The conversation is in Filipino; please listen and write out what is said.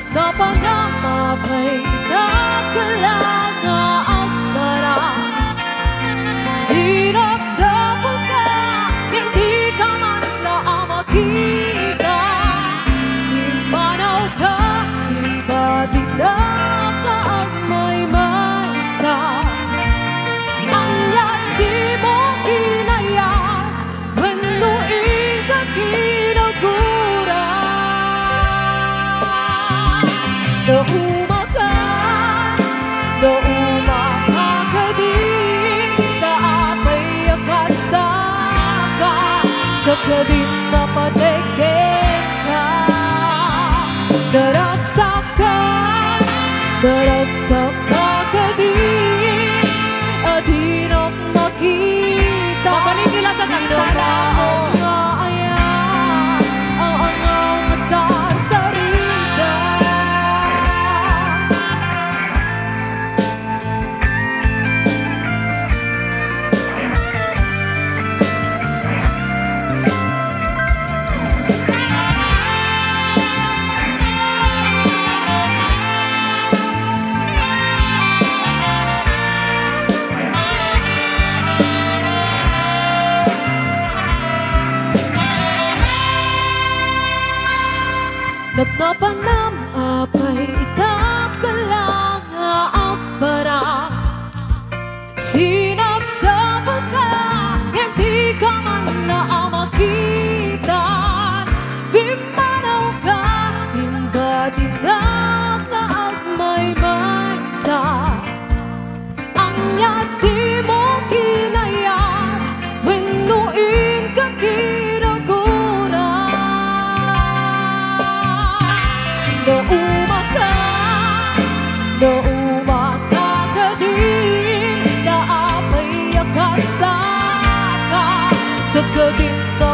Napnapan na mapay Nagkalanga ang bara Sirap sa pagka Hindi ka man na makita Imanaw ka Iba dinap na ang may maysa Ang lagi mo kinaya Manuin ka kinagura Nauma ka din Kaapay akasta ka Tsaka din napadegin ka Daragsak ka ka din Adinok makita Babalik nila tatagsana ako. Ang sarsarita Nagpapanam apay itap ka lang ang bara Sinap sa pagka Hindi ka man na makita Bimanaw ka Imba dinam na ang may maysa Ang yati mo kinayat Winuin ka kinagura Nauma ka din Naapay akasta ka Tsaka din ka